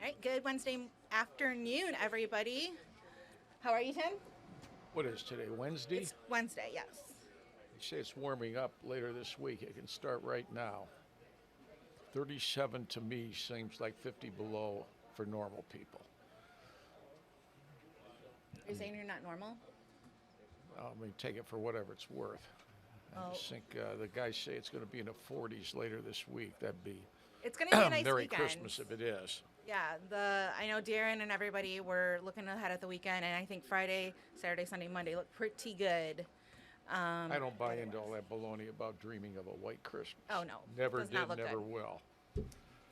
All right, good Wednesday afternoon, everybody. How are you, Tim? What is today, Wednesday? It's Wednesday, yes. You say it's warming up later this week. It can start right now. 37 to me seems like 50 below for normal people. You're saying you're not normal? I mean, take it for whatever it's worth. I Oh, just think the guys say it's going to be in the 40s later this week. That'd be it's going to be a nice Merry weekend. Christmas if it is. Yeah, I know Darren and everybody were looking ahead at the weekend, and I think Friday, Saturday, Sunday, Monday look pretty good. I don't buy into all weather-wise. that baloney about dreaming of a white Christmas. Oh no, Never does not did, look never good. will.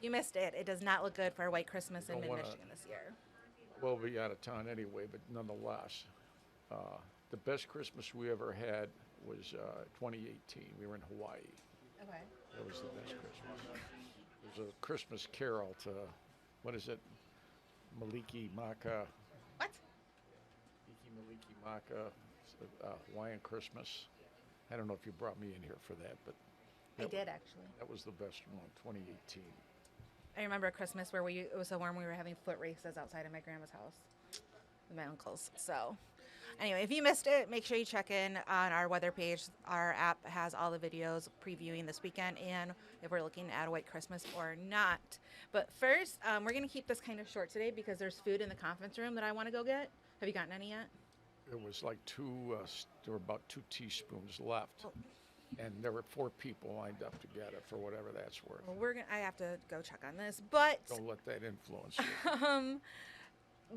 You missed it. It does not look good for a white Christmas in Don't Mid want to, Michigan this year. we'll be out of town anyway, but nonetheless, uh, the best Christmas we ever had was 2018. We were in Hawaii. Okay. That was the best Christmas. There's a Christmas carol to, what is it? Maliki Maka. What? Maliki Maka, Hawaiian Christmas. I don't know if you brought me in here for that, but I that, did actually. that was the best one, 2018. I remember a Christmas where it was so warm we were having foot races outside of my grandma's house with my uncles. So, anyway, if you missed it, make sure you check in on our weather page. Our app has all the videos previewing this weekend and if we're looking at a white Christmas or not. But first, we're going to keep this kind of short today because there's food in the conference room that I want to go get. Have you gotten any yet? It was like there were about 2 teaspoons left. Oh. And there were 4 people lined up to get it for whatever that's worth. Well, I have to go check on this, but Don't let that influence you.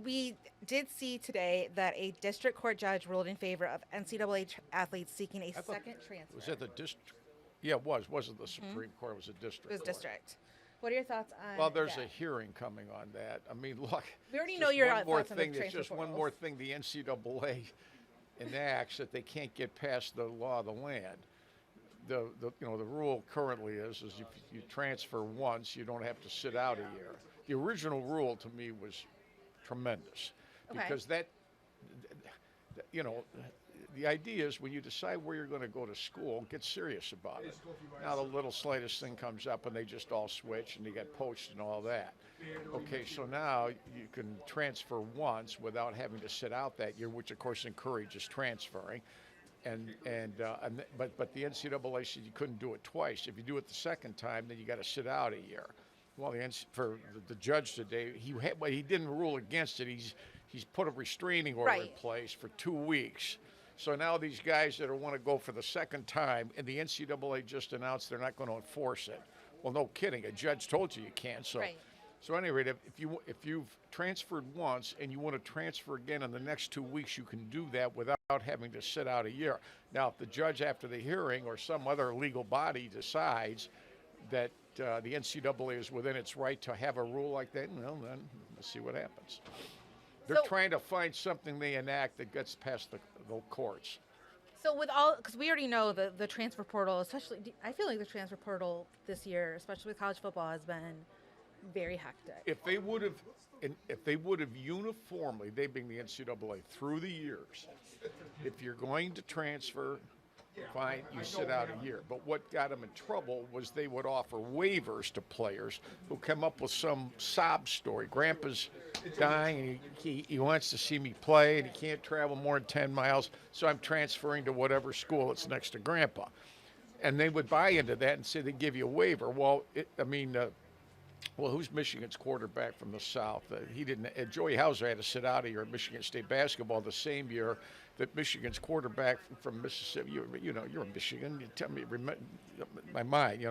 we did see today that a district court judge ruled in favor of NCAA athletes seeking a thought- second transfer. Was that the district? Yeah, it was. Wasn't the Supreme Court? It was a district It was court. district. What are your thoughts on Well, there's that? a hearing coming on that. I mean, look. We already it's know just your one more thoughts on the thing. There's transfer just one portals. more thing the NCAA enacts that they can't get past the law of the land. The rule currently is if you transfer once, you don't have to sit out a year. The original rule to me was tremendous Okay. because the idea is when you decide where you're going to go to school, get serious about it. Now the little slightest thing comes up and they just all switch and they get poached and all that. Okay, so now you can transfer once without having to sit out that year, which of course encourages transferring. But the NCAA said you couldn't do it twice. If you do it the second time, then you got to sit out a year. Well, the judge today, he didn't rule against it. He's put a restraining order in Right. place for 2 weeks. So now these guys that want to go for the second time, and the NCAA just announced they're not going to enforce it. Well, no kidding. A judge told you can't. So, Right. so at any rate, if you've transferred once and you want to transfer again in the next 2 weeks, you can do that without having to sit out a year. Now, if the judge after the hearing or some other legal body decides that the NCAA is within its right to have a rule like that, well, then we'll see what happens. They're So- trying to find something they enact that gets past the courts. So because we already know the transfer portal, especially, I feel like the transfer portal this year, especially with college football, has been very hectic. If they would have uniformly, they being the NCAA, through the years, if you're going to transfer, fine, you sit out a year. But what got them in trouble was they would offer waivers to players who come up with some sob story. Grandpa's dying, and he wants to see me play, and he can't travel more than 10 miles, so I'm transferring to whatever school that's next to Grandpa. And they would buy into that and say they give you a waiver. Well, who's Michigan's quarterback from the South? He didn't. Joey Hauser had to sit out of here at Michigan State basketball the same year that Michigan's quarterback from Mississippi. You're in Michigan. You tell me, my mind.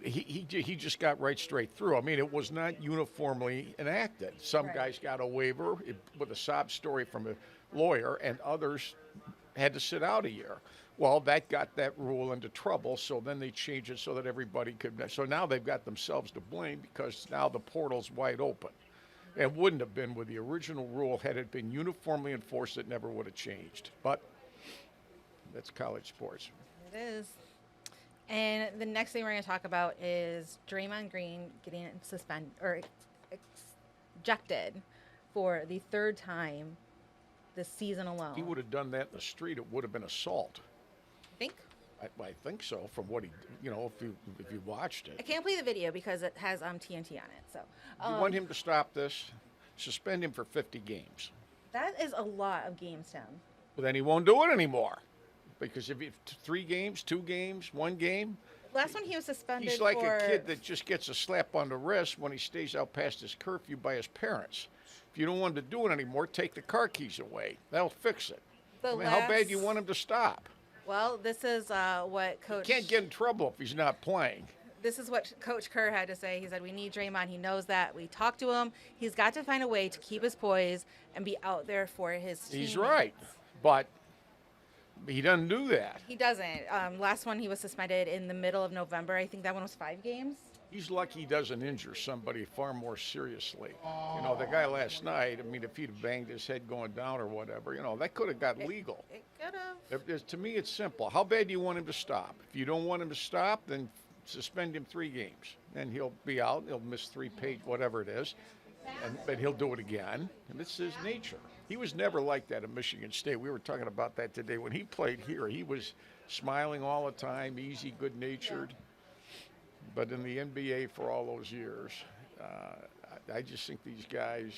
He just got right straight through. I mean, it was not uniformly enacted. Some Right. guys got a waiver with a sob story from a lawyer, and others had to sit out a year. Well, that got that rule into trouble, so then they changed it so that everybody could. So now they've got themselves to blame because now the portal's wide open. It wouldn't have been with the original rule had it been uniformly enforced. It never would have changed. But that's college sports. It is. And the next thing we're going to talk about is Draymond Green getting suspended or ejected for the third time this season alone. If he would have done that in the street, it would have been assault. I think. I think so. From what he, if you watched I it, can't play the video because it has TNT on it. So you want him to stop this, suspend him for 50 games. that is a lot of games, Tim. Well, then he won't do it anymore, because if 3 games, 2 games, 1 game, Last one he was suspended he's like for. a kid that just gets a slap on the wrist when he stays out past his curfew by his parents. If you don't want him to do it anymore, take the car keys away. That'll fix it. How bad do you want him to stop? Well, this is what Coach. Can't get in trouble if he's not playing. This is what Coach Kerr had to say. He said, we need Draymond. He knows that. We talked to him. He's got to find a way to keep his poise and be out there for his teammates. He's right, but he doesn't do that. He doesn't. Last one, he was suspended in the middle of November. I think that one was 5 games. He's lucky he doesn't injure somebody far more seriously. The guy last night, if he'd have banged his head going down or whatever, that could have got legal. It could have. To me, it's simple. How bad do you want him to stop? If you don't want him to stop, then suspend him 3 games. And he'll be out. He'll miss 3 page, whatever it is. But he'll do it again. And it's his nature. He was never like that at Michigan State. We were talking about that today. When he played here, he was smiling all the time, easy, good-natured. But in the NBA for all those years, I just think these guys,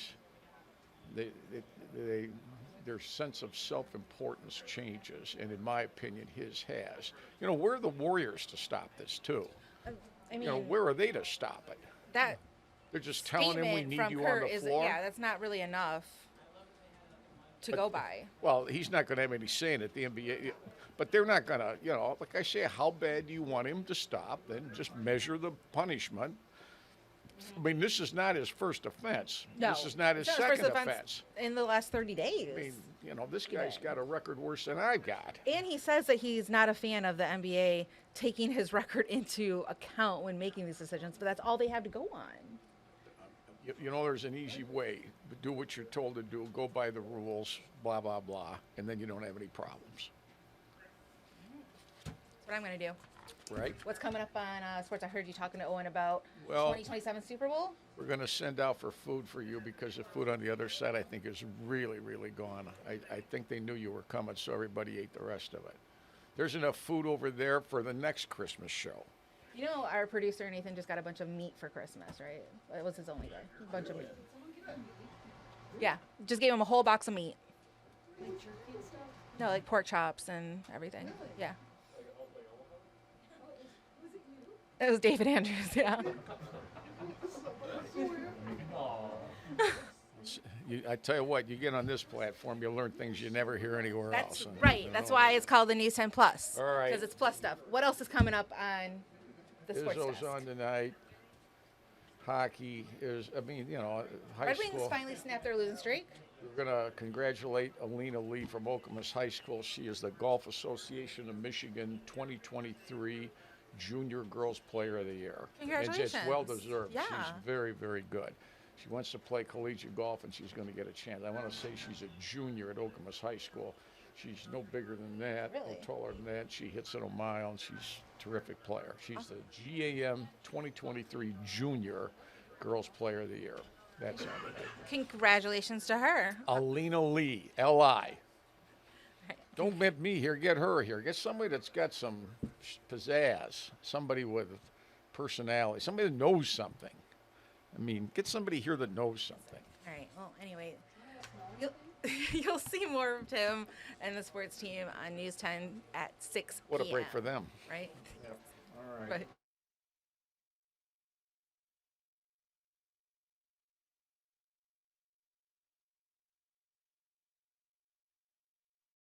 their sense of self-importance changes, and in my opinion, his has. We're the Warriors to stop this too. Where are they to stop it? That They're just telling him we need you Kurt on the floor. Yeah, that's not really enough to go by. Well, he's not going to have any say in it, the NBA. But they're not going to, like I say, how bad do you want him to stop? Then just measure the punishment. This is not his first offense. No, this is not his it's second first offense. in the last 30 days. This guy's got a record worse than I've got. And he says that he's not a fan of the NBA taking his record into account when making these decisions, but that's all they have to go on. There's an easy way. Do what you're told to do. Go by the rules, blah, blah, blah, and then you don't have any problems. That's what I'm going to do. Right? What's coming up on sports? I heard you talking to Owen about 2027 Super Bowl. We're going to send out for food for you because the food on the other side, I think, is really, really gone. I think they knew you were coming, so everybody ate the rest of it. There's enough food over there for the next Christmas show. Our producer, Nathan, just got a bunch of meat for Christmas, right? It was his only day. A bunch of meat. Yeah, just gave him a whole box of meat. Like jerky and stuff? No, like pork chops and everything. Yeah. It was David Andrews, yeah. I tell you what, you get on this platform, you'll learn things you never hear anywhere That's else. right. That's why it's called the News 10 Plus. All right. Because it's plus stuff. What else is coming up on the sports Izzo's desk? on tonight. Hockey is, high Red Wings school. finally snapped their losing streak. We're going to congratulate Alina Lee from Okemos High School. She is the Golf Association of Michigan 2023 Junior Girls Player of the Year. Congratulations. It's well deserved. Yeah. She's very, very good. She wants to play collegiate golf, and she's going to get a chance. I want to say she's a junior at Okemos High School. She's no bigger than that, Really? no taller than that. She hits it a mile, and she's a terrific player. She's the GAM 2023 Junior Girls Player of the Year. That's on today. Congratulations to her. Alina Lee, L-I. Don't get me here, get her here. Get somebody that's got some pizzazz, somebody with personality, somebody that knows something. Get somebody here that knows something. All right. Well, anyway, you'll see more of Tim and the sports team on News 10 at 6 p.m. What a break for them. Right? All right. Right.